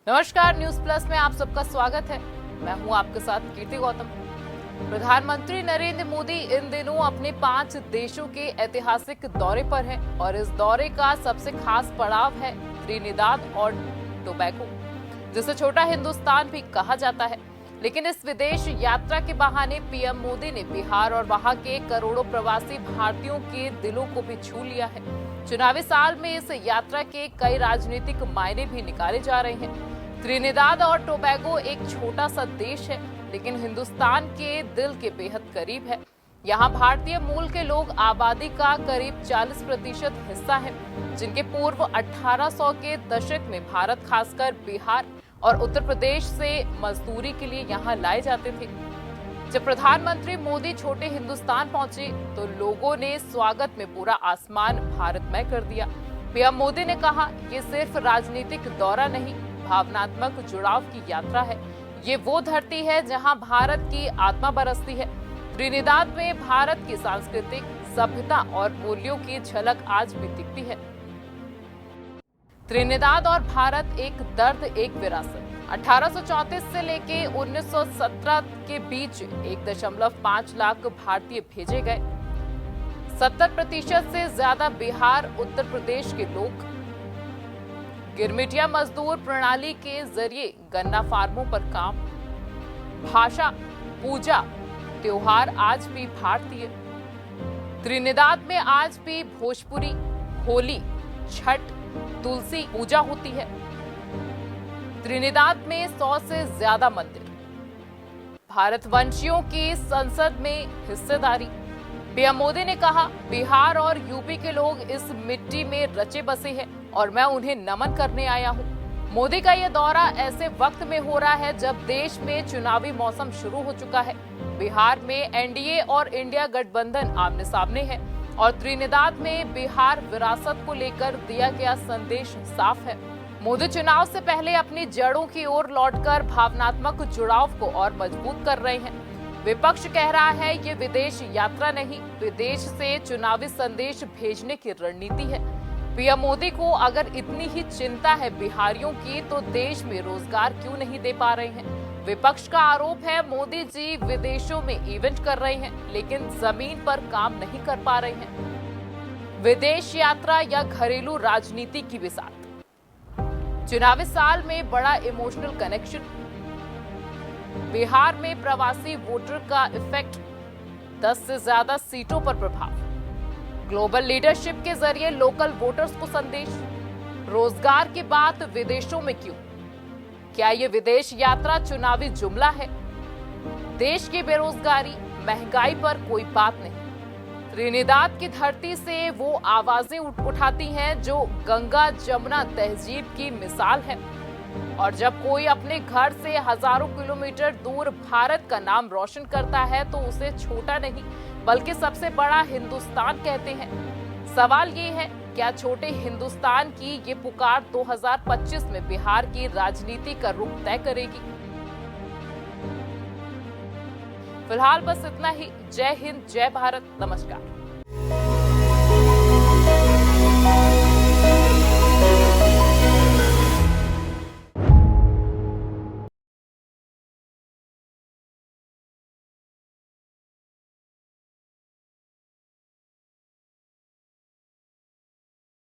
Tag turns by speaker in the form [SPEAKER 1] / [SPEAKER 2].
[SPEAKER 1] नमस्कार, news plus में आप सबका स्वागत है। मैं हूं आपके साथ कीर्ति गौतम। प्रधानमंत्री नरेंद्र मोदी इन दिनों अपने 5 देशों के ऐतिहासिक दौरे पर हैं और इस दौरे का सबसे खास पड़ाव है त्रिनिदाद और टोबैगो, जिसे छोटा हिंदुस्तान भी कहा जाता है। लेकिन इस विदेश यात्रा के बहाने पीएम मोदी ने बिहार और वहां के करोड़ों प्रवासी भारतीयों के दिलों को भी छू लिया है। चुनावी साल में इस यात्रा के कई राजनीतिक मायने भी निकाले जा रहे हैं। त्रिनिदाद और टोबैगो एक छोटा सा देश है, लेकिन हिंदुस्तान के दिल के बेहद करीब है। यहाँ भारतीय मूल के लोग आबादी का करीब 40% हिस्सा है, जिनके पूर्व 1800 के दशक में भारत, खासकर बिहार और उत्तर प्रदेश से मजदूरी के लिए यहाँ लाए जाते थे। जब प्रधानमंत्री मोदी छोटे हिंदुस्तान पहुंचे तो लोगों ने स्वागत में पूरा आसमान भारतमय कर दिया। पीएम मोदी ने कहा, ये सिर्फ राजनीतिक दौरा नहीं, भावनात्मक जुड़ाव की यात्रा है। ये वो धरती है जहां भारत की आत्मा बरसती है। त्रिनिदाद में भारत की सांस्कृतिक, सभ्यता और मूल्यों की झलक आज भी दिखती है। त्रिनिदाद और भारत, एक दर्द एक विरासत। 1834 से लेके 1917 के बीच 1.5 लाख भारतीय भेजे गए। 70% से ज्यादा बिहार, उत्तर प्रदेश के लोग गिरमिटिया मजदूर प्रणाली के जरिए गन्ना फार्मों पर काम। भाषा, पूजा, त्योहार आज भी भारतीय। त्रिनिदाद में आज भी भोजपुरी, होली, छठ, तुलसी पूजा होती है। त्रिनिदाद में 100 से ज्यादा मंदिर। भारतवंशियों की संसद में हिस्सेदारी। पीएम मोदी ने कहा, बिहार और यूपी के लोग इस मिट्टी में रचे बसे हैं और मैं उन्हें नमन करने आया हूं। मोदी का यह दौरा ऐसे वक्त में हो रहा है जब देश में चुनावी मौसम शुरू हो चुका है। बिहार में एनडीए और इंडिया गठबंधन आमने सामने है और त्रिनिदाद में बिहार विरासत को लेकर दिया गया संदेश साफ है। मोदी चुनाव से पहले अपनी जड़ों की ओर लौटकर भावनात्मक जुड़ाव को और मजबूत कर रहे हैं। विपक्ष कह रहा है ये विदेश यात्रा नहीं, विदेश से चुनावी संदेश भेजने की रणनीति है। पीएम मोदी को अगर इतनी ही चिंता है बिहारियों की, तो देश में रोजगार क्यों नहीं दे पा रहे हैं? विपक्ष का आरोप है, मोदी जी विदेशों में इवेंट कर रहे हैं, लेकिन जमीन पर काम नहीं कर पा रहे हैं। विदेश यात्रा या घरेलू राजनीति की बिसात। चुनावी साल में बड़ा इमोशनल कनेक्शन। बिहार में प्रवासी वोटर का इफेक्ट, 10 से ज्यादा सीटों पर प्रभाव। ग्लोबल लीडरशिप के जरिए लोकल वोटर्स को संदेश। रोजगार की बात विदेशों में क्यों? क्या ये विदेश यात्रा चुनावी जुमला है? देश की बेरोजगारी, महंगाई पर कोई बात नहीं। त्रिनिदाद की धरती से वो आवाजें उठाती हैं जो गंगा जमुना तहजीब की मिसाल है। और जब कोई अपने घर से हजारों किलोमीटर दूर भारत का नाम रोशन करता है तो उसे छोटा नहीं बल्कि सबसे बड़ा हिंदुस्तान कहते हैं। सवाल ये है, क्या छोटे हिंदुस्तान की ये पुकार 2025 में बिहार की राजनीति का रुख तय करेगी? फिलहाल बस इतना ही। जय हिंद, जय भारत, नमस्कार।